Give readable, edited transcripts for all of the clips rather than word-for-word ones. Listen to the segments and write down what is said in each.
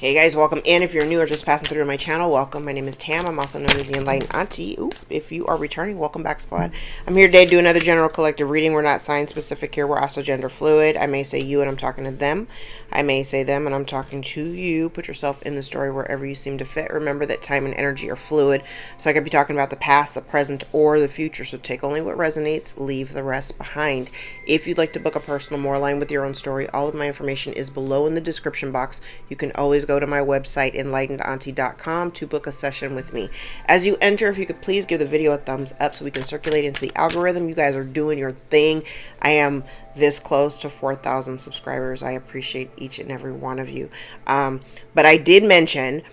Hey guys, welcome in. If you're new or just passing through to my channel, welcome. My name is Tam. I'm also known as the Enlightened Auntie. Oop, if you are returning, welcome back, squad. I'm here today to do another general collective reading. We're not sign specific here. We're also gender fluid. I may say you and I'm talking to them. I may say them and I'm talking to you. Put yourself in the story wherever you seem to fit. Remember that time and energy are fluid. So I could be talking about the past, the present, or the future. So take only what resonates, leave the rest behind. If you'd like to book a personal more aligned with your own story, all of my information is below in the description box. You can always go to my website, EnlightenedAuntie.com, to book a session with me. As you enter, if you could please give the video a thumbs up so we can circulate into the algorithm. You guys are doing your thing. I am this close to 4,000 subscribers. I appreciate each and every one of you. But I did mention,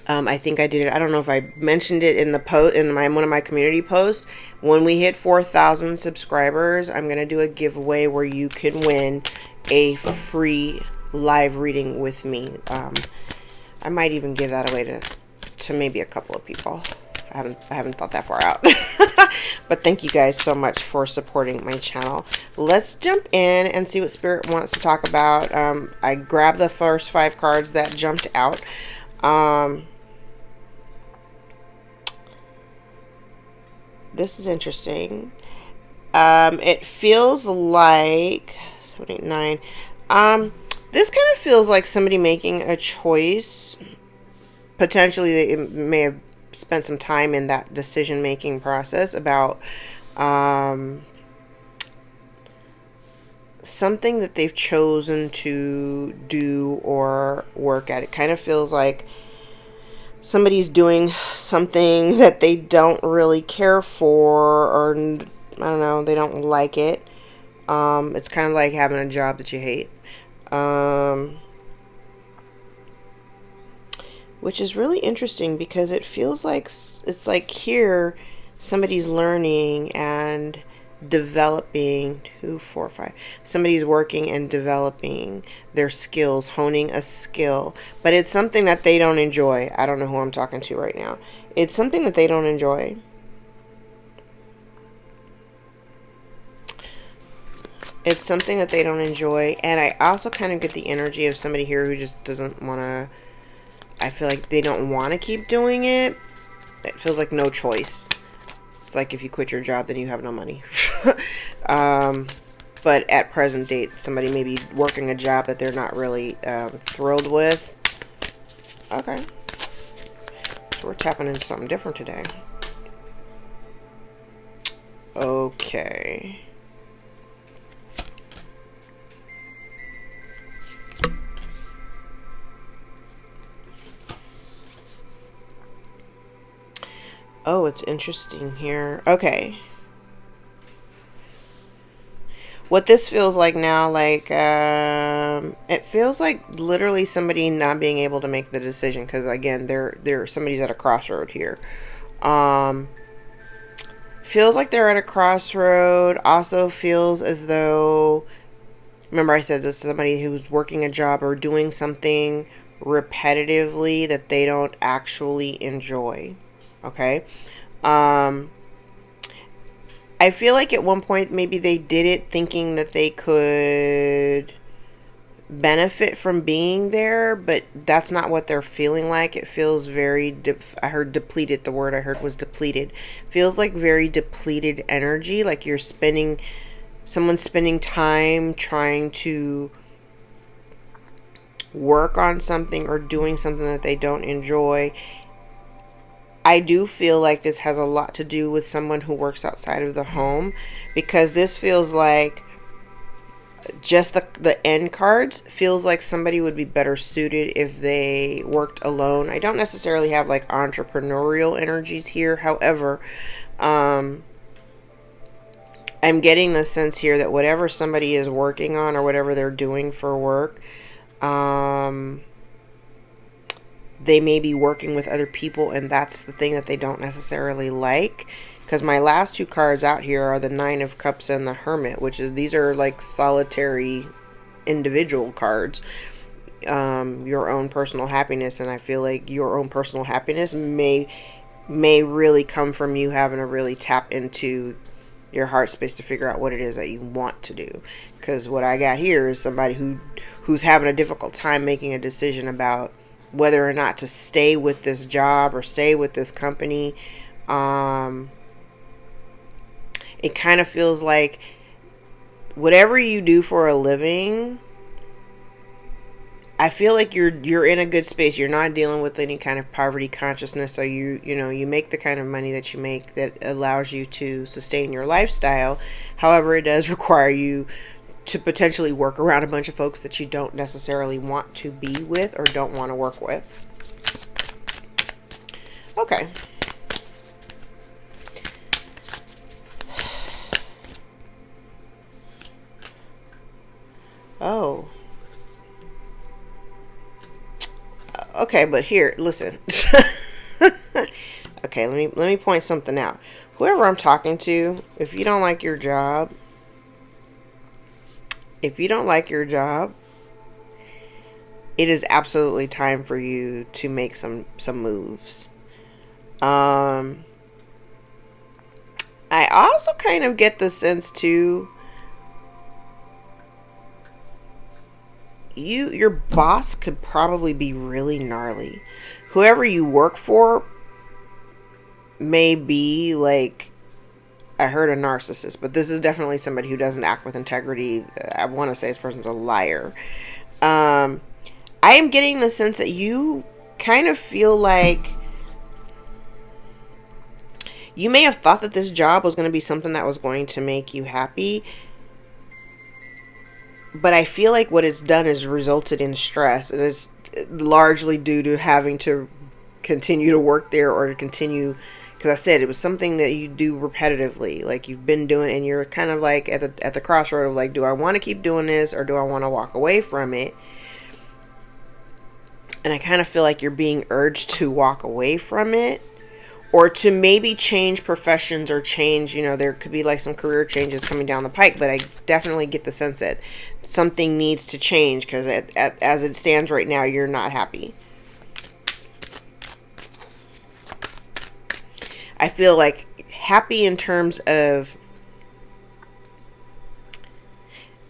I think I did it. I don't know if I mentioned it in the post in one of my community posts. When we hit 4,000 subscribers, I'm gonna do a giveaway where you can win a free live reading with me. I might even give that away to maybe a couple of people. I haven't thought that far out. But thank you guys so much for supporting my channel. Let's jump in and see what Spirit wants to talk about. I grabbed the first 5 cards that jumped out. This is interesting. It feels like 7, 8, 9. This kind of feels like somebody making a choice. Potentially, they may have spent some time in that decision-making process about something that they've chosen to do or work at. It kind of feels like somebody's doing something that they don't really care for, or I don't know, they don't like it. It's kind of like having a job that you hate. Which is really interesting because it feels like it's like here somebody's learning and developing 2, 4, 5. Somebody's working and developing their skills, honing a skill, but it's something that they don't enjoy. I don't know who I'm talking to right now. It's something that they don't enjoy. It's something that they don't enjoy, and I also kind of get the energy of somebody here who just doesn't want to. I feel like they don't want to keep doing it. It feels like no choice. It's like if you quit your job, then you have no money. But at present date, somebody may be working a job that they're not really thrilled with. Okay. So we're tapping into something different today. Okay. Oh, it's interesting here. Okay. What this feels like now, like, it feels like literally somebody not being able to make the decision. Because, again, somebody's at a crossroad here. Feels like they're at a crossroad. Also feels as though, remember I said this is somebody who's working a job or doing something repetitively that they don't actually enjoy. Okay. I feel like at one point maybe they did it thinking that they could benefit from being there, but that's not what they're feeling like. It feels very I heard depleted. The word I heard was depleted. Feels like very depleted energy, like someone's spending time trying to work on something or doing something that they don't enjoy. I do feel like this has a lot to do with someone who works outside of the home, because this feels like just the end cards feels like somebody would be better suited if they worked alone. I don't necessarily have like entrepreneurial energies here. However, I'm getting the sense here that whatever somebody is working on or whatever they're doing for work, they may be working with other people, and that's the thing that they don't necessarily like. Because my last 2 cards out here are the 9 of Cups and the Hermit, which is, these are like solitary individual cards. Your own personal happiness, and I feel like your own personal happiness may really come from you having to really tap into your heart space to figure out what it is that you want to do. Because what I got here is somebody who's having a difficult time making a decision about whether or not to stay with this job or stay with this company. It kind of feels like whatever you do for a living, I feel like you're in a good space. You're not dealing with any kind of poverty consciousness. So you make the kind of money that you make that allows you to sustain your lifestyle. However, it does require you to potentially work around a bunch of folks that you don't necessarily want to be with or don't want to work with. Okay. Oh. Okay, but here, listen. Okay, let me point something out. Whoever I'm talking to, if you don't like your job, it is absolutely time for you to make some moves. I also kind of get the sense too, your boss could probably be really gnarly. Whoever you work for may be like, I heard a narcissist, but this is definitely somebody who doesn't act with integrity. I want to say this person's a liar. I am getting the sense that you kind of feel like you may have thought that this job was going to be something that was going to make you happy, but I feel like what it's done is resulted in stress, and it's largely due to having to continue to work there or to continue, because I said it was something that you do repetitively, like you've been doing, and you're kind of like at the crossroad of like, do I want to keep doing this or do I want to walk away from it? And I kind of feel like you're being urged to walk away from it, or to maybe change professions or change, there could be like some career changes coming down the pike, but I definitely get the sense that something needs to change because as it stands right now, you're not happy. I feel like happy in terms of,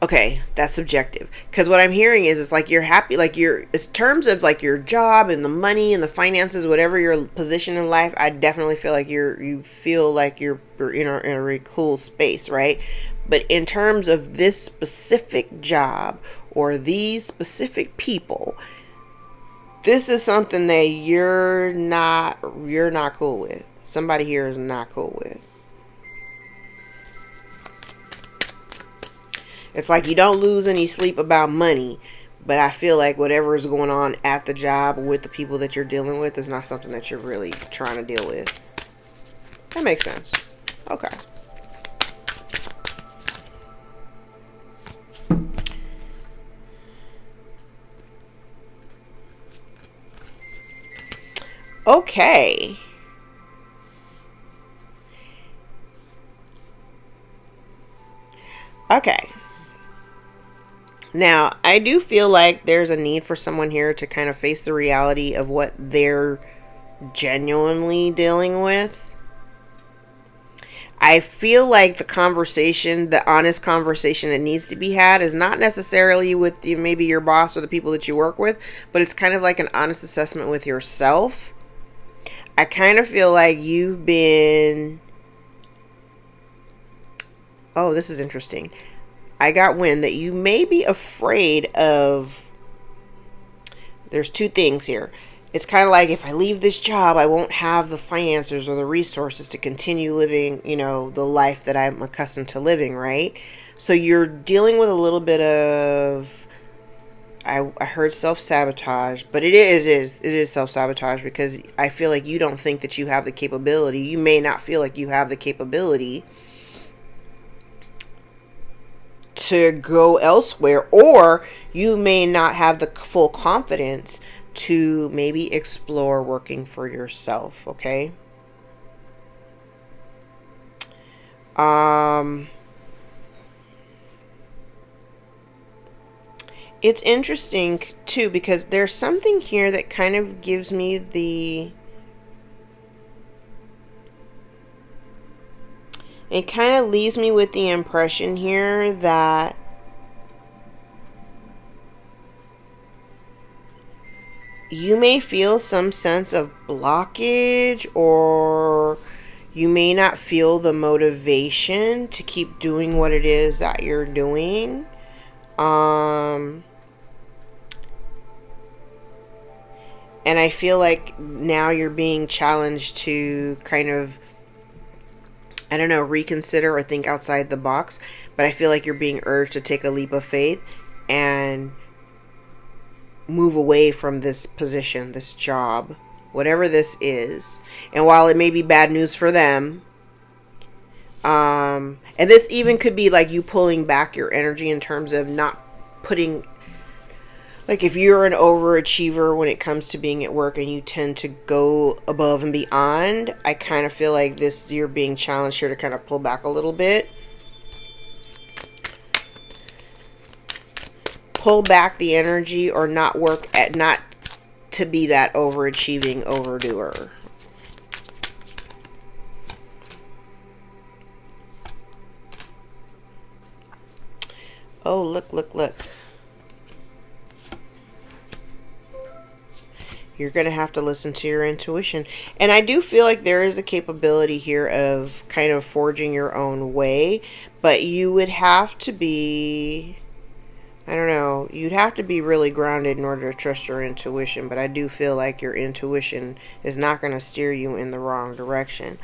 okay, that's subjective, because what I'm hearing is it's like you're happy, like in terms of like your job and the money and the finances, whatever your position in life. I definitely feel like you feel like you're in a really cool space, right? But in terms of this specific job or these specific people, this is something that you're not cool with. Somebody here is not cool with. It's like you don't lose any sleep about money, but I feel like whatever is going on at the job with the people that you're dealing with is not something that you're really trying to deal with. That makes sense. Okay. Okay. Okay. Now, I do feel like there's a need for someone here to kind of face the reality of what they're genuinely dealing with. I feel like the honest conversation that needs to be had is not necessarily with maybe your boss or the people that you work with, but it's kind of like an honest assessment with yourself. I kind of feel like you've been... Oh, this is interesting. I got wind that you may be afraid of... There's two things here. It's kind of like, if I leave this job, I won't have the finances or the resources to continue living, the life that I'm accustomed to living, right? So you're dealing with a little bit of... I heard self-sabotage, but it is self-sabotage, because I feel like you don't think that you have the capability. You may not feel like you have the capability to go elsewhere, or you may not have the full confidence to maybe explore working for yourself. Okay. It's interesting too, because there's something here that kind of gives me the It kind of leaves me with the impression here that you may feel some sense of blockage, or you may not feel the motivation to keep doing what it is that you're doing. And I feel like now you're being challenged to kind of, I don't know, reconsider or think outside the box. But I feel like you're being urged to take a leap of faith and move away from this position, this job, whatever this is. And while it may be bad news for them, and this even could be like you pulling back your energy in terms of not putting, like if you're an overachiever when it comes to being at work and you tend to go above and beyond, I kind of feel like this, you're being challenged here to kind of pull back a little bit. Pull back the energy, or not to be that overachieving overdoer. Oh, look. You're going to have to listen to your intuition. And I do feel like there is a capability here of kind of forging your own way, but you would have to be, I don't know, you'd have to be really grounded in order to trust your intuition. But I do feel like your intuition is not going to steer you in the wrong direction.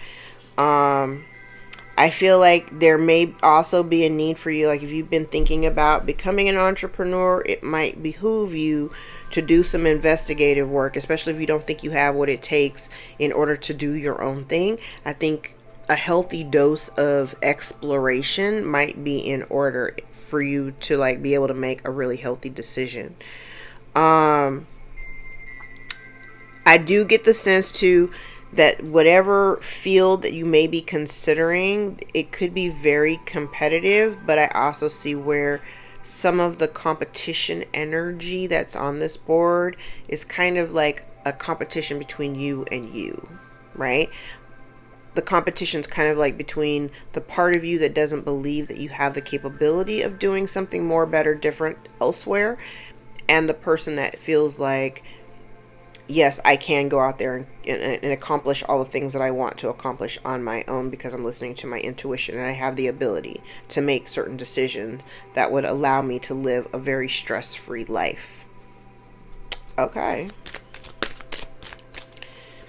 I feel like there may also be a need for you, like if you've been thinking about becoming an entrepreneur, it might behoove you to do some investigative work, especially if you don't think you have what it takes in order to do your own thing. I think a healthy dose of exploration might be in order for you to like be able to make a really healthy decision. I do get the sense too that whatever field that you may be considering, it could be very competitive, but I also see where some of the competition energy that's on this board is kind of like a competition between you and you, right? The competition's kind of like between the part of you that doesn't believe that you have the capability of doing something more, better, different elsewhere, and the person that feels like, yes, I can go out there and accomplish all the things that I want to accomplish on my own because I'm listening to my intuition and I have the ability to make certain decisions that would allow me to live a very stress-free life. Okay.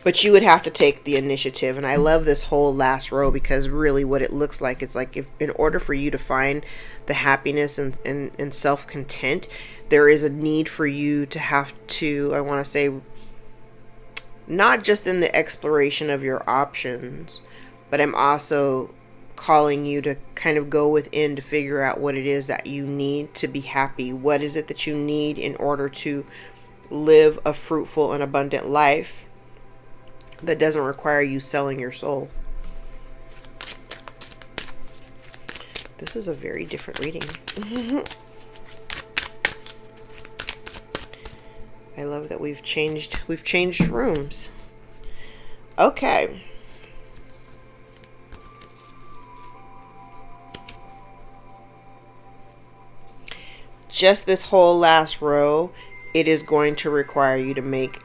But you would have to take the initiative. And I love this whole last row because really what it looks like, it's like if in order for you to find the happiness and self-content, there is a need for you to have to, I want to say, not just in the exploration of your options, but I'm also calling you to kind of go within to figure out what it is that you need to be happy. What is it that you need in order to live a fruitful and abundant life that doesn't require you selling your soul? This is a very different reading. I love that we've changed rooms. Okay. Just this whole last row, it is going to require you to make,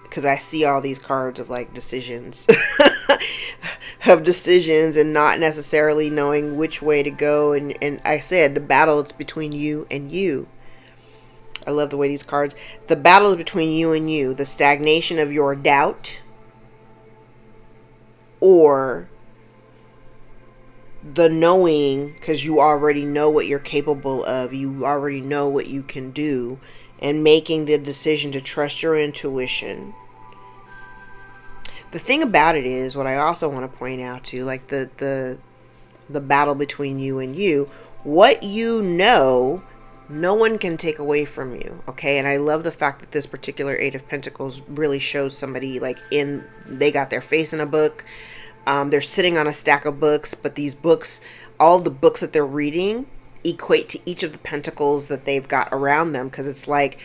because I see all these cards of like decisions of decisions and not necessarily knowing which way to go, and I said the battle is between you and you. I love the way these cards, the battle is between you and you, the stagnation of your doubt or the knowing, because you already know what you're capable of, you already know what you can do, and making the decision to trust your intuition. The thing about it is, what I also want to point out to, like the battle between you and you, what you know, no one can take away from you, okay? And I love the fact that this particular Eight of Pentacles really shows somebody like they got their face in a book. They're sitting on a stack of books, but these books, all the books that they're reading equate to each of the pentacles that they've got around them, because it's like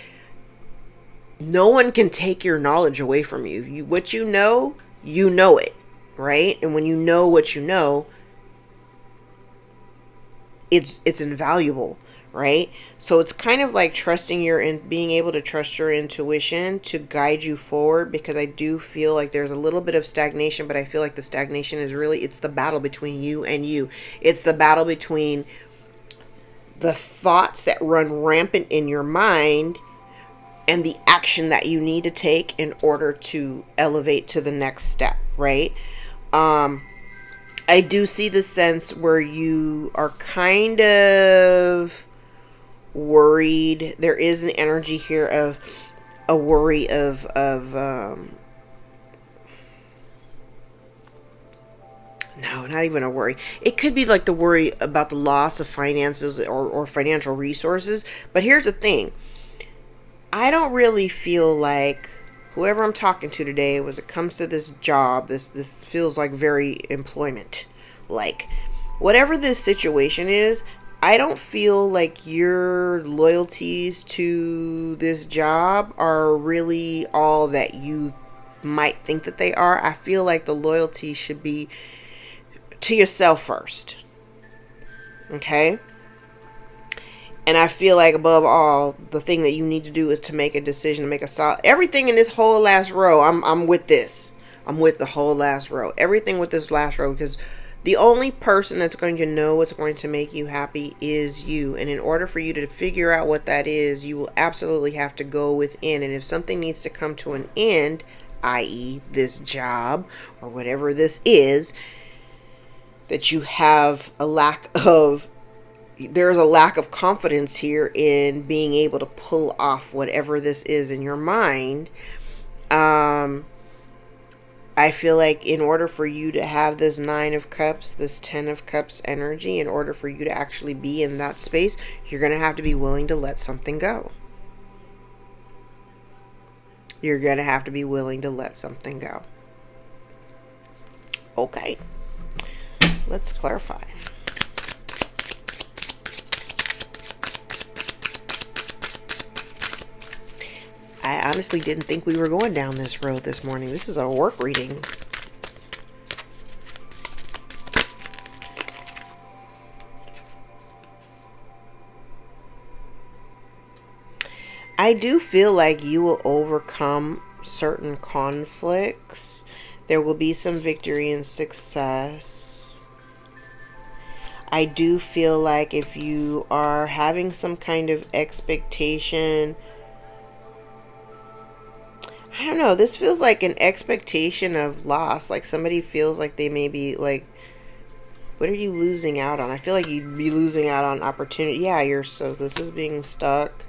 no one can take your knowledge away from you. What you know it, right? And when you know what you know, it's invaluable, right? So it's kind of like trusting being able to trust your intuition to guide you forward, because I do feel like there's a little bit of stagnation, but I feel like the stagnation is really, it's the battle between you and you. It's the battle between the thoughts that run rampant in your mind and the action that you need to take in order to elevate to the next step, right? I do see the sense where you are kind of worried. There is an energy here of a worry of no, not even a worry. It could be like the worry about the loss of finances or financial resources. But here's the thing. I don't really feel like whoever I'm talking to today, when it comes to this job, this feels like very employment. Like, whatever this situation is, I don't feel like your loyalties to this job are really all that you might think that they are. I feel like the loyalty should be to yourself first. Okay? And I feel like above all, the thing that you need to do is to make a decision, to make a solid. Everything in this whole last row, I'm with this. I'm with the whole last row. Everything with this last row, because the only person that's going to know what's going to make you happy is you. And in order for you to figure out what that is, you will absolutely have to go within. And if something needs to come to an end, i.e. this job or whatever this is, that you have a lack of, there's a lack of confidence here in being able to pull off whatever this is in your mind. I feel like in order for you to have this 9 of Cups, this 10 of Cups energy, in order for you to actually be in that space, you're going to have to be willing to let something go. You're going to have to be willing to let something go. Okay. Let's clarify. I honestly didn't think we were going down this road this morning. This is a work reading. I do feel like you will overcome certain conflicts. There will be some victory and success. I do feel like if you are having some kind of expectation, I don't know, this feels like an expectation of loss. Like somebody feels like they may be like, what are you losing out on? I feel like you'd be losing out on opportunity. Yeah, this is being stuck.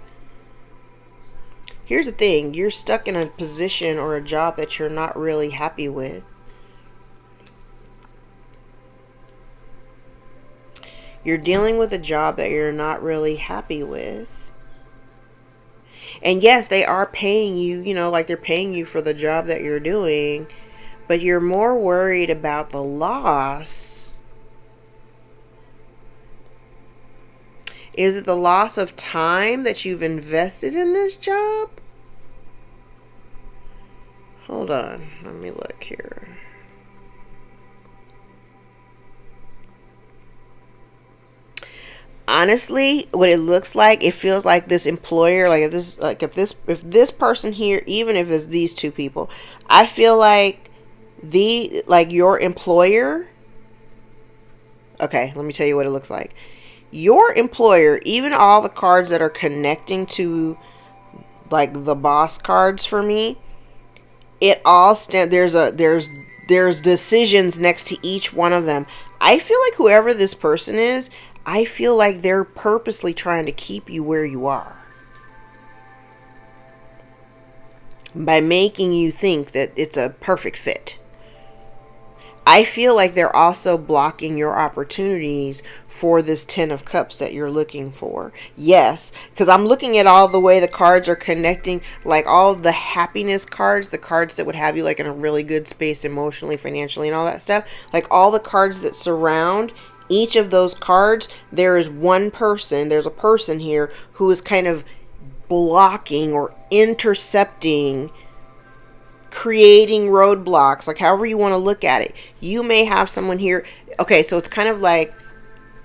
Here's the thing, you're stuck in a position or a job that you're not really happy with. You're dealing with a job that you're not really happy with. And yes, they are paying you, like they're paying you for the job that you're doing, but you're more worried about the loss. Is it the loss of time that you've invested in this job? Hold on, let me look here. Honestly, what it looks like, it feels like this employer, like if this person here, even if it's these two people, I feel like your employer. Okay, let me tell you what it looks like. Your employer, even all the cards that are connecting to like the boss cards for me, it all there's decisions next to each one of them. I feel like whoever this person is, I feel like they're purposely trying to keep you where you are by making you think that it's a perfect fit. I feel like they're also blocking your opportunities for this 10 of Cups that you're looking for. Yes, because I'm looking at all the way the cards are connecting, like all the happiness cards, the cards that would have you like in a really good space emotionally, financially, and all that stuff. Like all the cards that surround each of those cards, there is one person, there's a person here who is kind of blocking or intercepting, creating roadblocks, like however you want to look at it. You may have someone here. Okay, so it's kind of like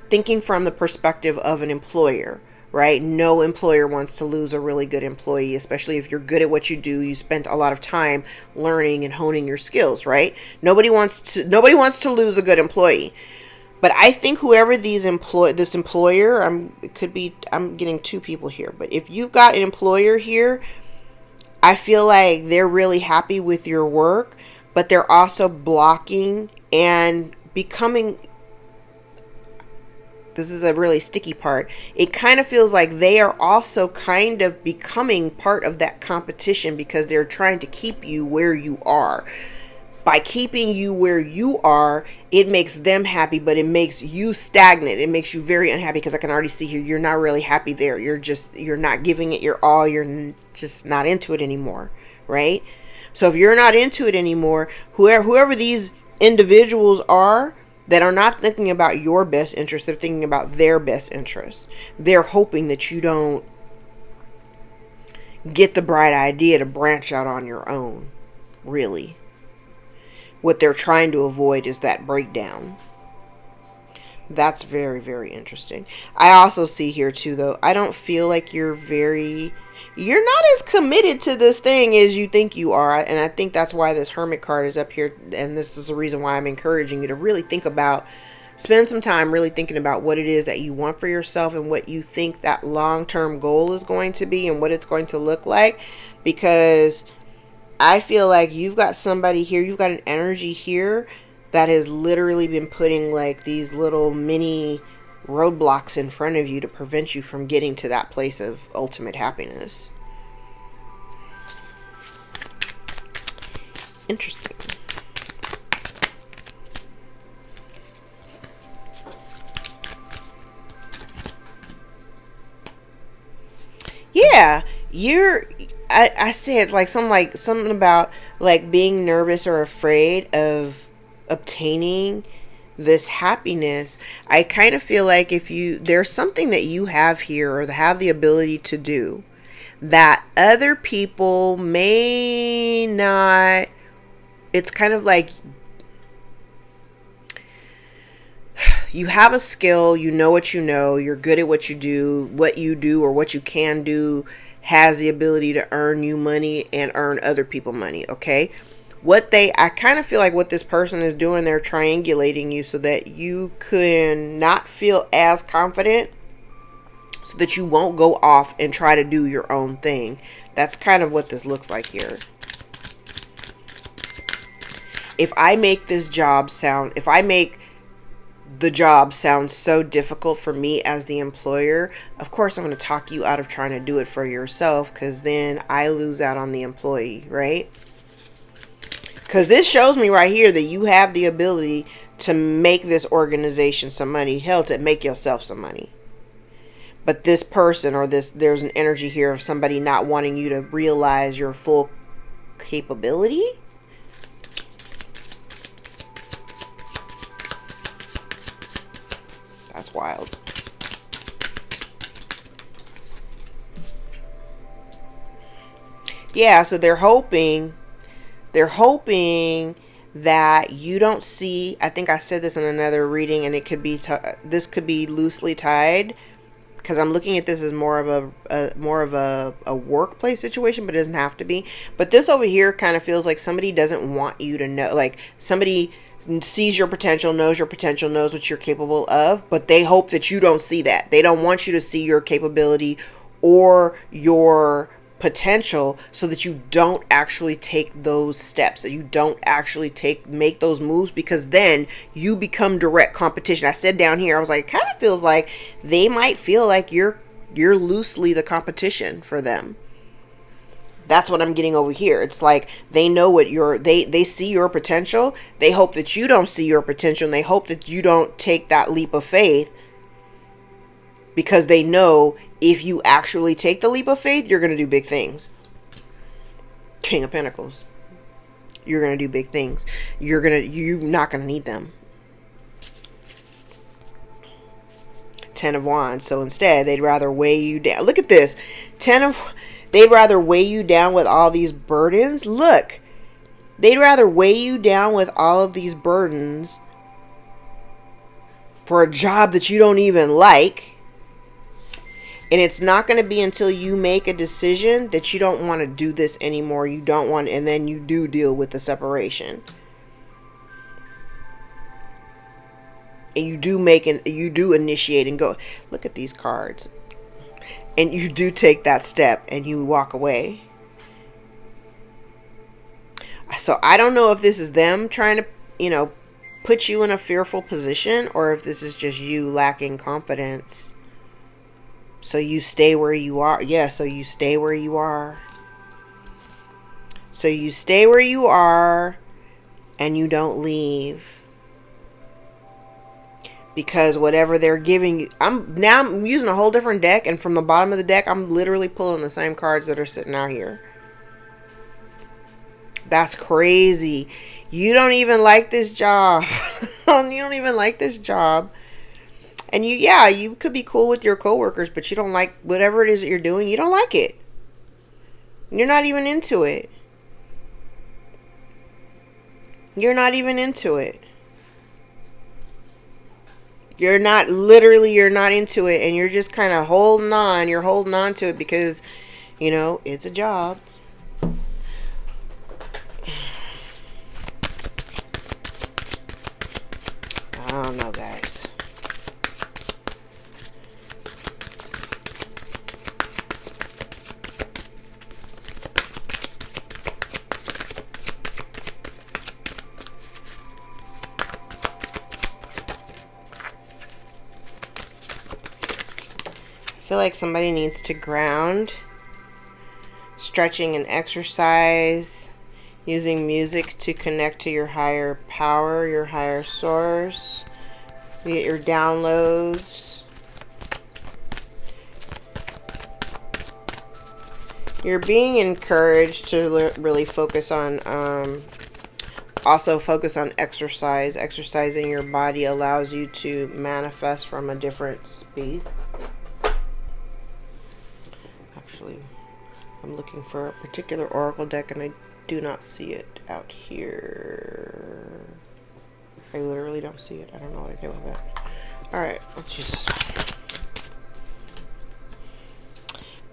thinking from the perspective of an employer, right? No employer wants to lose a really good employee, especially if you're good at what you do. You spent a lot of time learning and honing your skills, right? Nobody wants to lose a good employee. But I think whoever this employer, I'm getting two people here, but if you've got an employer here, I feel like they're really happy with your work, but they're also blocking and becoming, this is a really sticky part. It kind of feels like they are also kind of becoming part of that competition because they're trying to keep you where you are. By keeping you where you are, it makes them happy, but it makes you stagnant. It makes you very unhappy because I can already see here you're not really happy there. You're not giving it your all. You're just not into it anymore, right? So if you're not into it anymore, whoever these individuals are that are not thinking about your best interest, they're thinking about their best interest. They're hoping that you don't get the bright idea to branch out on your own, really. What they're trying to avoid is that breakdown. That's very, very interesting. I also see here too, though, I don't feel like you're not as committed to this thing as you think you are. And I think that's why this Hermit card is up here. And this is the reason why I'm encouraging you to really spend some time really thinking about what it is that you want for yourself and what you think that long-term goal is going to be and what it's going to look like. Because I feel like you've got somebody here, you've got an energy here that has literally been putting like these little mini roadblocks in front of you to prevent you from getting to that place of ultimate happiness. Interesting. Yeah, I said like something about like being nervous or afraid of obtaining this happiness. I kind of feel like there's something that you have here or have the ability to do that other people may not. It's kind of like you have a skill, you know what you know, you're good at what you do or what you can do has the ability to earn you money and earn other people money, okay? I kind of feel like what this person is doing, they're triangulating you so that you can not feel as confident so that you won't go off and try to do your own thing. That's kind of what this looks like here. If I make the job sound so difficult for me as the employer, of course I'm going to talk you out of trying to do it for yourself, because then I lose out on the employee, right? Because this shows me right here that you have the ability to make this organization some money. Hell, to make yourself some money. But this person there's an energy here of somebody not wanting you to realize your full capability. That's wild. Yeah, so they're hoping that you don't see, I think I said this in another reading, and it could be this could be loosely tied, because I'm looking at this as more of a workplace situation, but it doesn't have to be. But this over here kind of feels like somebody doesn't want you to know, like somebody sees your potential, knows what you're capable of, but they hope that you don't see that. They don't want you to see your capability or your potential, so that you don't actually take those steps, that you don't actually make those moves, because then you become direct competition. I said down here, I was like, it kind of feels like they might feel like you're loosely the competition for them. That's what I'm getting over here. It's like they know what they see your potential. They hope that you don't see your potential, and they hope that you don't take that leap of faith, because they know if you actually take the leap of faith, you're going to do big things. King of Pentacles. You're going to do big things. You're not going to need them. Ten of Wands. So instead, they'd rather weigh you down. Look at this. They'd rather weigh you down with all these burdens. Look. They'd rather weigh you down with all of these burdens for a job that you don't even like. And it's not going to be until you make a decision that you don't want to do this anymore. You don't want, and then you do deal with the separation. And you do initiate and go. Look at these cards. And you do take that step and you walk away. So I don't know if this is them trying to, put you in a fearful position, or if this is just you lacking confidence. So you stay where you are. Yeah, so you stay where you are. So you stay where you are and you don't leave. Because whatever they're giving you, I'm using a whole different deck, and from the bottom of the deck, I'm literally pulling the same cards that are sitting out here. That's crazy. You don't even like this job. You don't even like this job. And you could be cool with your coworkers, but you don't like whatever it is that you're doing. You don't like it. You're not even into it. You're not even into it. You're not into it, and you're just kind of holding on. You're holding on to it because, it's a job. I don't know, guys. I feel like somebody needs to ground, stretching and exercise, using music to connect to your higher power, your higher source, get your downloads. You're being encouraged to really focus on, also focus on exercise. Exercising your body allows you to manifest from a different space. Actually, I'm looking for a particular oracle deck and I do not see it out here. I literally don't see it. I don't know what I did with that. Alright, let's use this one.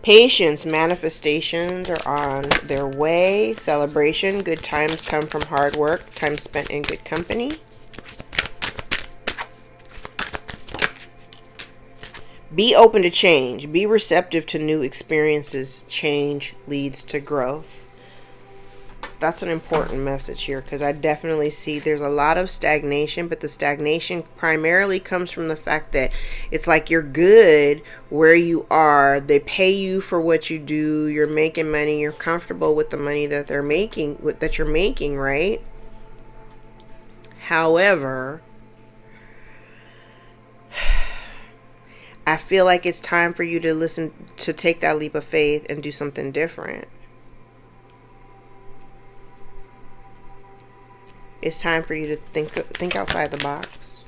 Patience, manifestations are on their way. Celebration, good times come from hard work. Time spent in good company. Be open to change. Be receptive to new experiences. Change leads to growth. That's an important message here, because I definitely see there's a lot of stagnation, but the stagnation primarily comes from the fact that it's like you're good where you are. They pay you for what you do. You're making money. You're comfortable with the money that they're making, that you're making, right? However, I feel like it's time for you to take that leap of faith and do something different. It's time for you to think outside the box.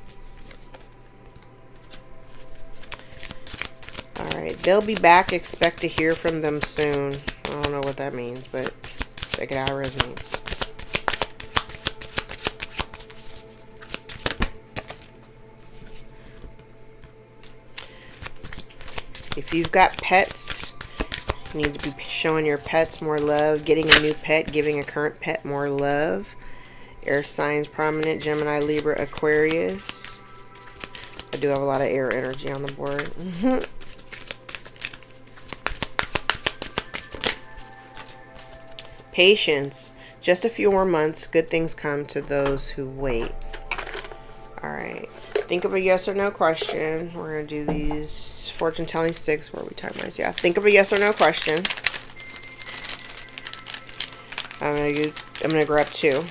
Alright, they'll be back. Expect to hear from them soon. I don't know what that means, but check it out how it resonates. If you've got pets, you need to be showing your pets more love. Getting a new pet, giving a current pet more love. Air signs prominent, Gemini, Libra, Aquarius. I do have a lot of air energy on the board. Patience. Just a few more months. Good things come to those who wait. Alright. Think of a yes or no question. We're going to do these fortune telling sticks. Where are we time-wise? Yeah. Think of a yes or no question. I'm gonna grab two.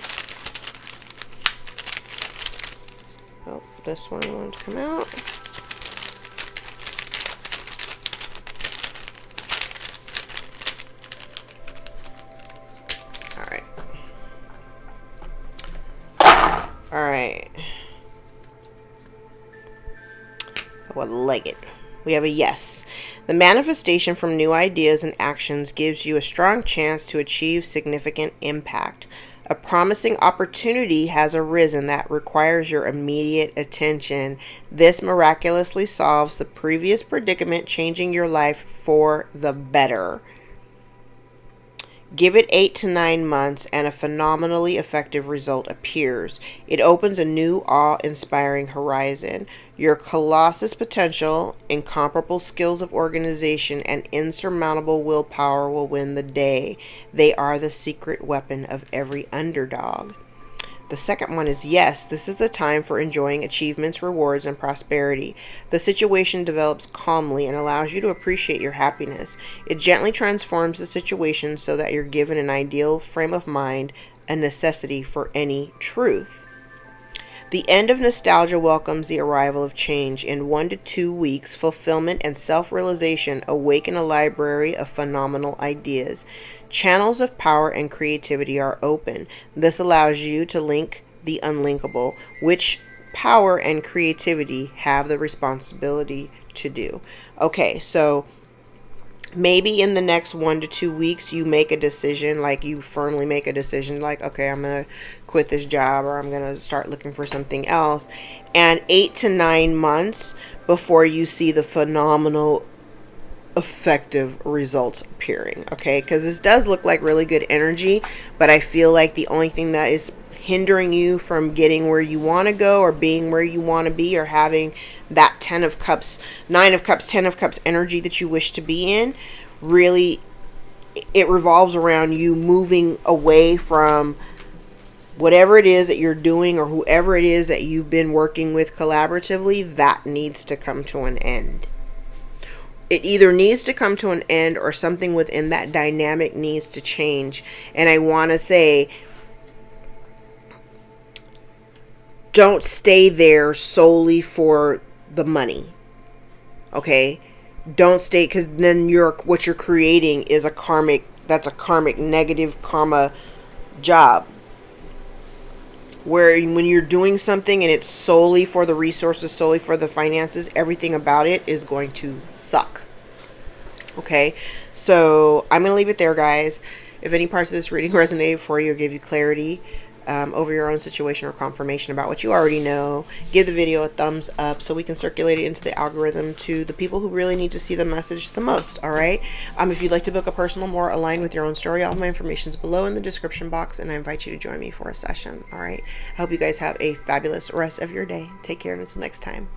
Oh, this one won't come out. Alright. Alright. I would like it. We have a yes. The manifestation from new ideas and actions gives you a strong chance to achieve significant impact. A promising opportunity has arisen that requires your immediate attention. This miraculously solves the previous predicament, changing your life for the better. Give it 8 to 9 months and a phenomenally effective result appears. It opens a new awe-inspiring horizon. Your colossus potential, incomparable skills of organization, and insurmountable willpower will win the day. They are the secret weapon of every underdog. The second one is yes, this is the time for enjoying achievements, rewards, and prosperity. The situation develops calmly and allows you to appreciate your happiness. It gently transforms the situation so that you're given an ideal frame of mind, a necessity for any truth. The end of nostalgia welcomes the arrival of change. In 1 to 2 weeks, fulfillment and self-realization awaken a library of phenomenal ideas. Channels of power and creativity are open. This allows you to link the unlinkable, which power and creativity have the responsibility to do. Okay, so maybe in the next 1 to 2 weeks you make a decision, like you firmly make a decision like, okay, I'm gonna quit this job or I'm gonna start looking for something else. And 8 to 9 months before you see the phenomenal effective results appearing. Okay, because this does look like really good energy, but I feel like the only thing that is hindering you from getting where you want to go or being where you want to be or having that 10 of cups, 9 of cups, 10 of cups energy that you wish to be in, really it revolves around you moving away from whatever it is that you're doing or whoever it is that you've been working with collaboratively. That needs to come to an end. It either needs to come to an end or something within that dynamic needs to change. And I want to say, don't stay there solely for the money. Okay? Don't stay, because then what you're creating is a karmic negative karma job. Where when you're doing something and it's solely for the resources, solely for the finances, everything about it is going to suck. Okay, so I'm going to leave it there, guys. If any parts of this reading resonated for you or gave you clarity over your own situation or confirmation about what you already know, give the video a thumbs up so we can circulate it into the algorithm to the people who really need to see the message the most. All right. If you'd like to book a personal more aligned with your own story, all of my information is below in the description box, and I invite you to join me for a session. All right. I hope you guys have a fabulous rest of your day. Take care, and until next time.